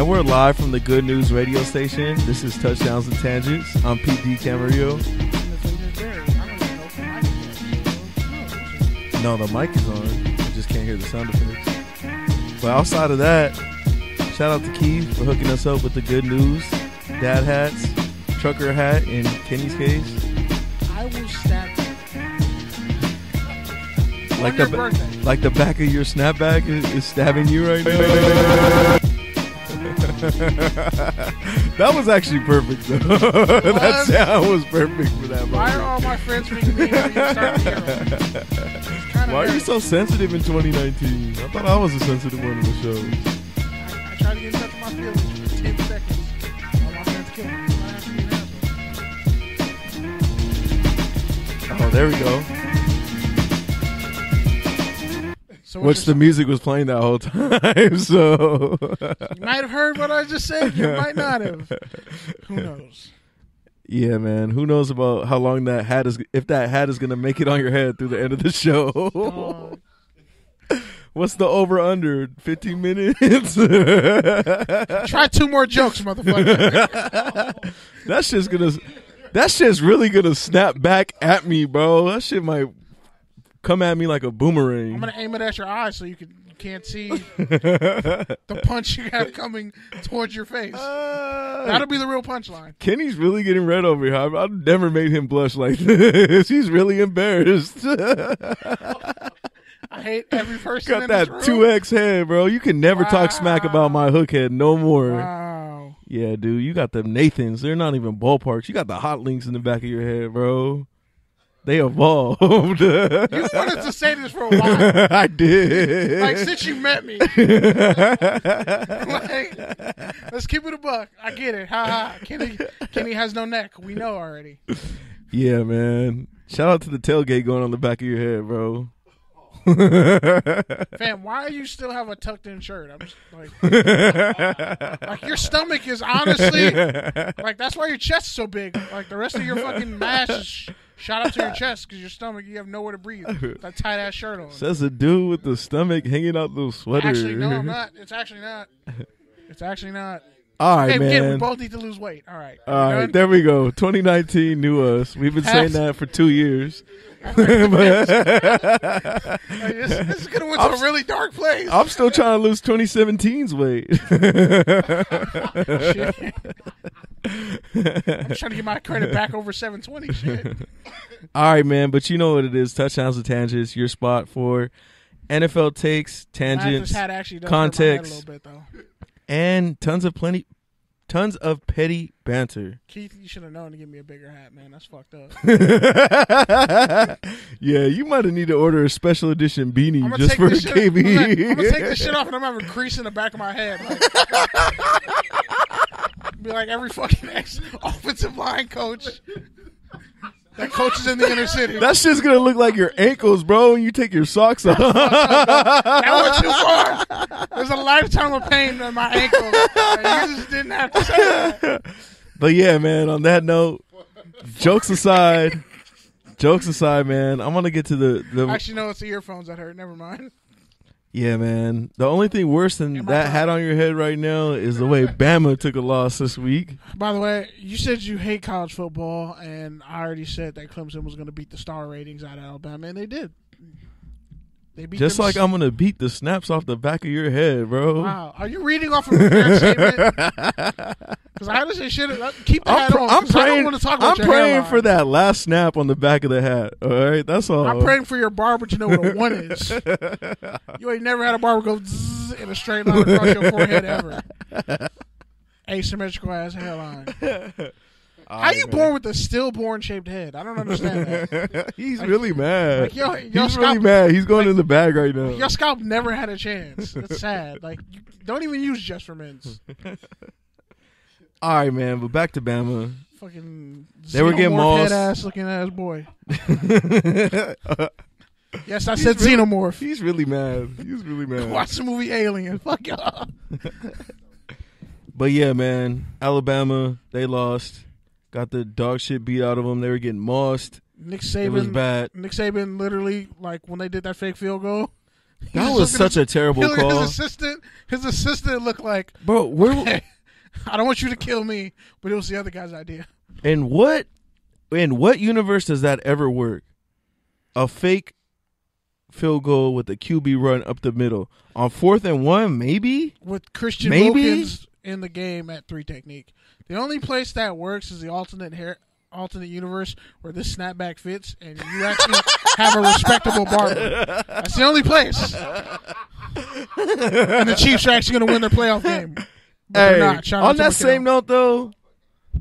we're live from the Good News radio station. This is Touchdowns and Tangents. I'm PD Camarillo. No, the mic is on. You just can't hear the sound effects. But outside of that, shout out to Keith for hooking us up with the Good News dad hats, trucker hat in Kenny's case. I will stab you. Like the back of your snapback is stabbing you right now. That was actually perfect, though. That sound was perfect for that moment. Why are all my friends being mean when you start to hear them? Why are you so sensitive in 2019? I thought I was a sensitive one in the show. I try to get in touch with my feelings for 10 seconds. All my friends kill me. I have to be an asshole. Oh, there we go. So Which the music was playing that whole time, so you might have heard what I just said. You might not have. Who knows? Yeah, man. Who knows about how long that hat is? If that hat is gonna make it on your head through the end of the show. What's the over under? 15 minutes. Try 2 more jokes, motherfucker. That shit's really gonna snap back at me, bro. That shit might come at me like a boomerang. I'm gonna aim it at your eyes so you can't see the punch you have coming towards your face. That'll be the real punchline. Kenny's really getting red over here. I've never made him blush like this. He's really embarrassed. I hate every person Got in that this room. 2X head, bro. You can never talk smack about my hook head no more. Wow. Yeah, dude. You got them Nathans. They're not even ballparks. You got the hot links in the back of your head, bro. They evolved. You wanted to say this for a while. I did. Like, since you met me. Like, let's keep it a buck. I get it. Ha ha. Kenny has no neck. We know already. Yeah, man. Shout out to the tailgate going on the back of your head, bro. Fam, why do you still have a tucked in shirt? I'm just like your stomach is honestly like that's why your chest is so big. Like the rest of your fucking mass is shot up to your chest because your stomach, you have nowhere to breathe. That tight ass shirt on. Says a dude with the stomach hanging out the sweater. Actually, no, I'm not. It's actually not. It's actually not. All right, hey, man. Again, we both need to lose weight. All right. All right, there we go. 2019 knew us. We've been saying that for 2 years. This is going to went to a really dark place. I'm still trying to lose 2017's weight. Shit. I'm trying to get my credit back over 720. Shit. All right, man. But you know what it is. Touchdowns and Tangents, your spot for NFL takes, tangents, context, a little bit, though. And tons of petty banter. Keith, you should have known to give me a bigger hat, man. That's fucked up. Yeah, you might have need to order a special edition beanie just for KB. I'm gonna take this shit off and I'm having a crease in the back of my head. Like, be like every fucking offensive line coach that coaches in the inner city. That shit's gonna look like your ankles, bro, when you take your socks off. That went too far. There's a lifetime of pain in my ankle. You just didn't have to say that. But yeah, man, on that note, jokes aside, man, I'm gonna get to the Actually, no, it's the earphones that hurt. Never mind. Yeah, man. The only thing worse than that hat on your head right now is the way Bama took a loss this week. By the way, you said you hate college football, and I already said that Clemson was going to beat the star ratings out of Alabama, and they did. They beat just like I'm going to beat the snaps off the back of your head, bro. Wow. Are you reading off of a prepared statement? Because I honestly should keep the hat on. I'm praying, I don't want to talk about I'm praying for that last snap on the back of the hat. All right, that's all. I'm praying for your barber to know what a 1 is. You ain't never had a barber go zzz in a straight line across your forehead ever. Asymmetrical ass hairline. How you born with a stillborn shaped head? I don't understand that. He's really mad. Like, he's really mad. He's going in the bag right now. Your scalp never had a chance. It's sad. Like, you don't even use Just for Men's. All right, man. But back to Bama. Fucking they were getting mossed. Head ass looking ass boy. Yes, I said xenomorph. He's really mad. Watch the movie Alien. Fuck y'all. But yeah, man. Alabama, they lost. Got the dog shit beat out of them. They were getting mossed. Nick Saban. It was bad. Nick Saban literally, like, when they did that fake field goal, That was such a terrible call. His assistant looked like, bro. Okay, I don't want you to kill me, but it was the other guy's idea. And in what universe does that ever work? A fake field goal with a QB run up the middle on 4th and 1, maybe with Christian Wilkins in the game at 3 technique. The only place that works is the alternate universe where this snapback fits and you actually have a respectable barber. That's the only place. And the Chiefs are actually going to win their playoff game. But they're not. On that same note, though,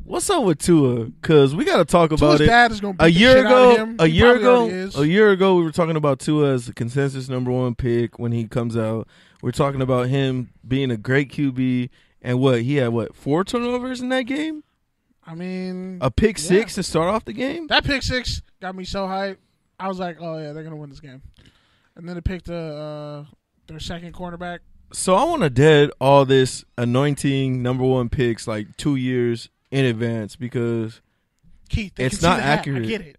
what's up with Tua? Because we got to talk about it. Dad is going to beat the shit out of him. A year ago, we were talking about Tua as the consensus #1 pick when he comes out. We're talking about him being a great QB. And he had 4 turnovers in that game? I mean, a pick 6 to start off the game? That pick 6 got me so hyped. I was like, oh, yeah, they're going to win this game. And then they picked their second cornerback. So I want to dead all this anointing #1 picks like 2 years in advance because Keith, it's not accurate. I get it.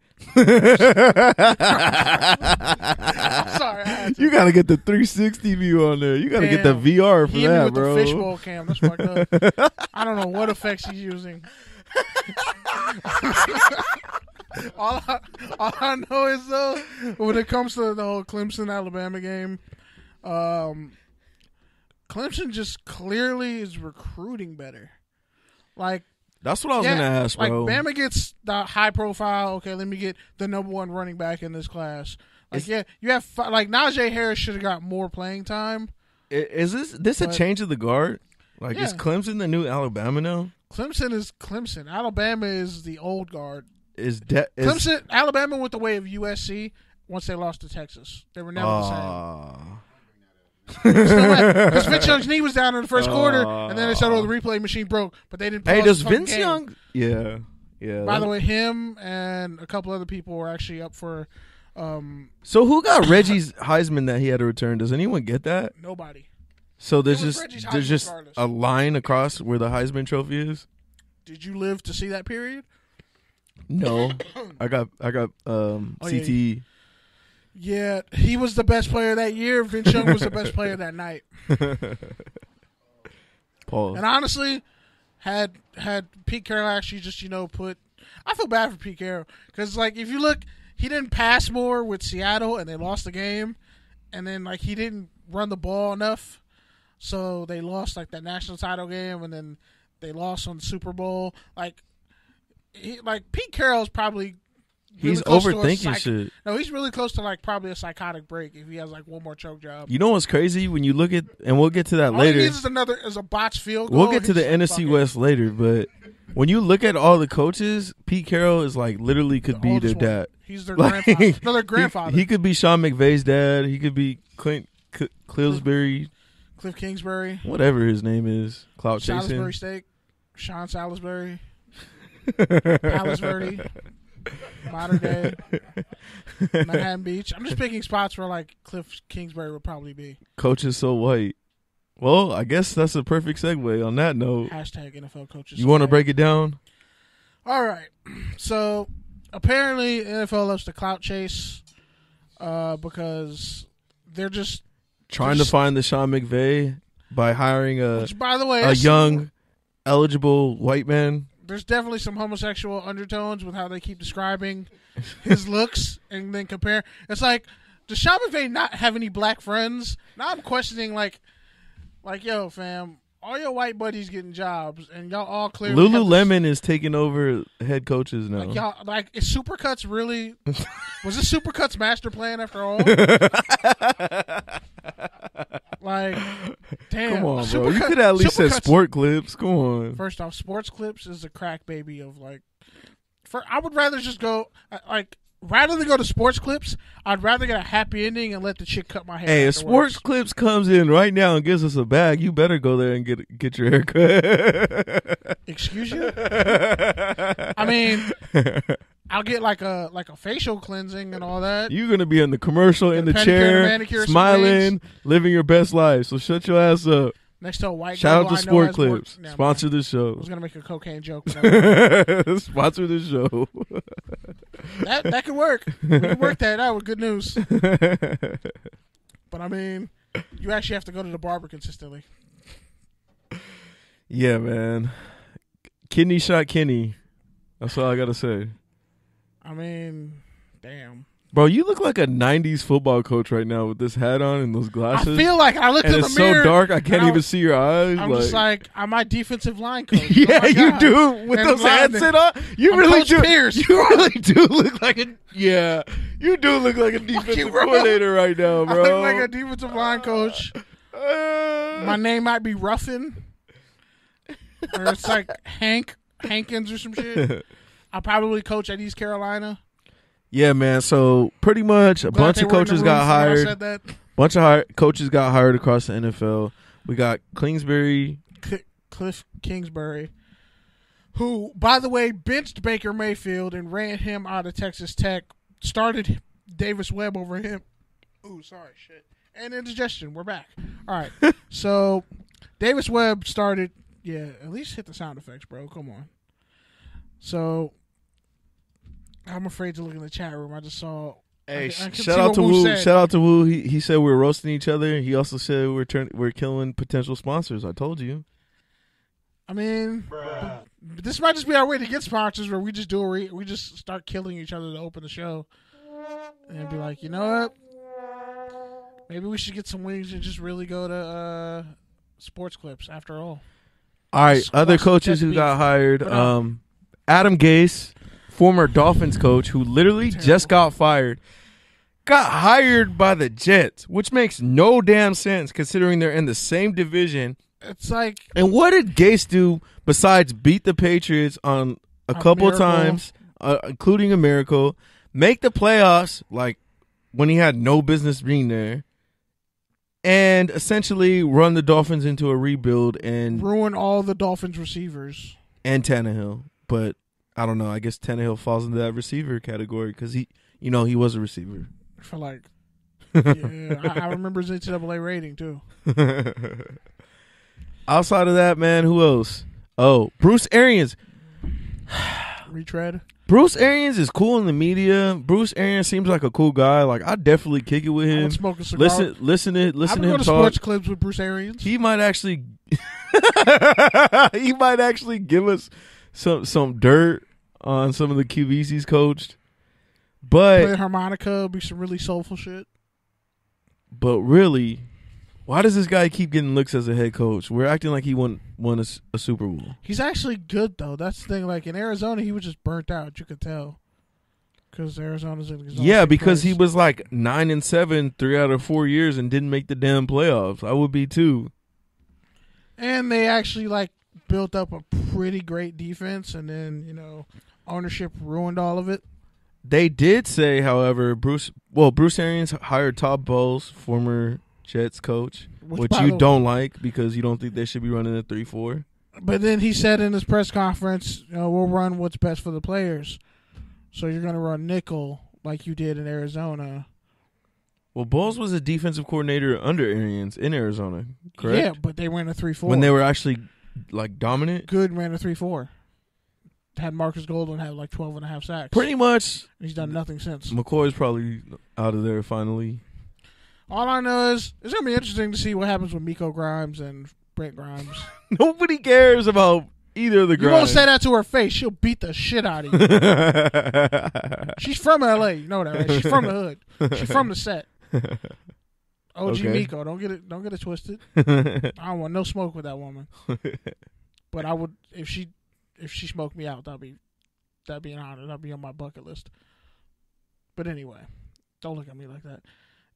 I'm sorry. You got to get the 360 view on there. You got to get the VR for that, bro. The fishbowl cam. That's fucked up. I don't know what effects he's using. all I know is, though, when it comes to the whole Clemson-Alabama game, Clemson just clearly is recruiting better. Like, that's what I was going to ask, bro. Like, Bama gets the high profile. Okay, let me get the #1 running back in this class. Like, you have like Najee Harris should have got more playing time. Is this a change of the guard? Like, is Clemson the new Alabama now? Clemson is Clemson. Alabama is the old guard. Alabama went the way of USC once they lost to Texas. They were never the same. Because Vince Young's knee was down in the first quarter, and then they said, "Oh, the replay machine broke," but they didn't. Hey, does Vince Young? Yeah. By the way, him and a couple other people were actually up for. So who got Reggie's Heisman that he had to return? Does anyone get that? Nobody. So there's just a line across where the Heisman Trophy is. Did you live to see that period? No, I got CTE. Yeah, he was the best player that year. Vince Young was the best player that night. Paul. And honestly, had Pete Carroll actually just put, I feel bad for Pete Carroll because like if you look, he didn't pass more with Seattle and they lost the game, and then like he didn't run the ball enough, so they lost like that national title game, and then they lost on the Super Bowl. Like Pete Carroll's probably. He's overthinking shit. No, he's really close to like probably a psychotic break if he has like one more choke job. You know what's crazy when you look at, and we'll get to that all later. All he needs is a botched field goal. We'll get to the NFC West later, but when you look at all the coaches, Pete Carroll is like literally could be their dad. He's their grandfather. No, their grandfather. He could be Sean McVay's dad. He could be Kliff Kingsbury, whatever his name is. Clout chasing. Salisbury steak. Sean Salisbury. Palisbury. Modern day Manhattan Beach. I'm just picking spots where like Kliff Kingsbury would probably be. Coach is so white. Well, I guess that's a perfect segue on that note. Hashtag NFL coaches. You want to break it down? All right. So apparently NFL loves to clout chase because they're just trying to find the Sean McVay by hiring a young, eligible white man. There's definitely some homosexual undertones with how they keep describing his looks and then compare. It's like, does Sean McVay not have any black friends? Now I'm questioning, like, yo, fam, all your white buddies getting jobs, and y'all all clearly. Lululemon is taking over head coaches now. Like, y'all, is Supercuts really? Was this Supercuts master plan after all? Like, damn. Come on, bro. You could at least say Sport Clips. Come on. First off, Sports Clips is a crack baby of like. I would rather just go rather than go to Sports Clips. I'd rather get a happy ending and let the chick cut my hair. Hey, afterwards. if Sports Clips comes in right now and gives us a bag, you better go there and get your hair cut. Excuse you? I mean, I'll get like a facial cleansing and all that. You're gonna be in the commercial in the chair, smiling, living your best life. So shut your ass up. Next to a white shout girl out to Sport Clips. Sponsor the show. I was gonna make a cocaine joke. Sponsor the show. That could work. We could work that out with good news. But I mean, you actually have to go to the barber consistently. Yeah, man. Kidney shot Kenny. That's all I gotta say. I mean, damn. Bro, you look like a 90s football coach right now with this hat on and those glasses. I feel like I looked in the mirror. And it's so dark, I can't even see your eyes. I'm just like, I'm my defensive line coach. Yeah, you do. With those headset on. You really do. Pierce. You really do look like a, yeah. You do look like a defensive coordinator right now, bro. I look like a defensive line coach. My name might be Ruffin. Or it's like Hankins or some shit. I'll probably coach at East Carolina. Yeah, man. So pretty much a bunch of coaches got hired. Bunch of coaches got hired across the NFL. We got Kingsbury, Kliff Kingsbury, who, by the way, benched Baker Mayfield and ran him out of Texas Tech. Started Davis Webb over him. Ooh, sorry, shit. And indigestion. We're back. All right. So Davis Webb started. Yeah, at least hit the sound effects, bro. Come on. So I'm afraid to look in the chat room. I just saw. Hey, shout out to Wu. Shout out to Wu. He said we were roasting each other. He also said we're killing potential sponsors. I told you. I mean, this might just be our way to get sponsors, where we just we just start killing each other to open the show, and be like, you know what? Maybe we should get some wings and just really go to sports clips. After all. All right, other coaches who got hired. Adam Gase, former Dolphins coach, who literally just got fired, got hired by the Jets, which makes no damn sense considering they're in the same division. It's like, and what did Gase do besides beat the Patriots on a couple times, including a miracle, make the playoffs like when he had no business being there, and essentially run the Dolphins into a rebuild and ruin all the Dolphins receivers and Tannehill? But I don't know. I guess Tannehill falls into that receiver category because he was a receiver. For like, yeah, I remember his NCAA rating too. Outside of that, man, who else? Oh, Bruce Arians. Retread. Bruce Arians is cool in the media. Bruce Arians seems like a cool guy. Like, I'd definitely kick it with him. I'd smoke a cigar. Listen to him talk. Sports clips with Bruce Arians. He might actually give us some dirt on some of the QBs he's coached. But play harmonica, be some really soulful shit. But really, why does this guy keep getting looks as a head coach? We're acting like he won a Super Bowl. He's actually good, though. That's the thing. Like, in Arizona, he was just burnt out. You could tell. Because Arizona's in his own because place. he was like 9-7 3 out of 4 years and didn't make the damn playoffs. I would be too. And they actually, like, built up a pretty great defense, and then, ownership ruined all of it. They did say, however, Bruce Arians hired Todd Bowles, former Jets coach, which you don't like because you don't think they should be running a 3-4. But then he said in his press conference, we'll run what's best for the players. So you're going to run nickel like you did in Arizona. Well, Bowles was a defensive coordinator under Arians in Arizona, correct? Yeah, but they ran a 3-4. When they were actually, like, dominant? Good ran a 3-4. Had Marcus Golden have like 12.5 sacks. Pretty much. He's done nothing since. McCoy's probably out of there finally. All I know is it's going to be interesting to see what happens with Miko Grimes and Brent Grimes. Nobody cares about either of the Grimes. You won't say that to her face. She'll beat the shit out of you. She's from L.A. You know that, right? She's from the hood. She's from the set. OG okay. Miko. Don't get it twisted. I don't want no smoke with that woman. But I would, if she smoked me out, that'd be an honor. That'd be on my bucket list. But anyway, don't look at me like that.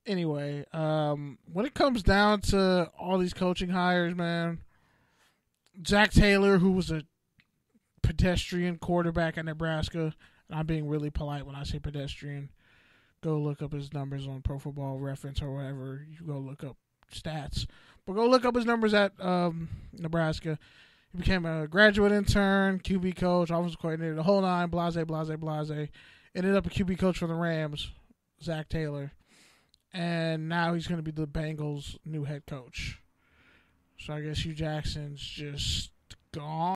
Anyway, when it comes down to all these coaching hires, man, Zach Taylor, who was a pedestrian quarterback at Nebraska, and I'm being really polite when I say pedestrian. Go look up his numbers on Pro Football Reference or whatever. You go look up stats. But go look up his numbers at Nebraska. He became a graduate intern, QB coach, offensive coordinator, the whole nine, blase. Ended up a QB coach for the Rams, Zach Taylor. And now he's going to be the Bengals' new head coach. So I guess Hugh Jackson's just gone.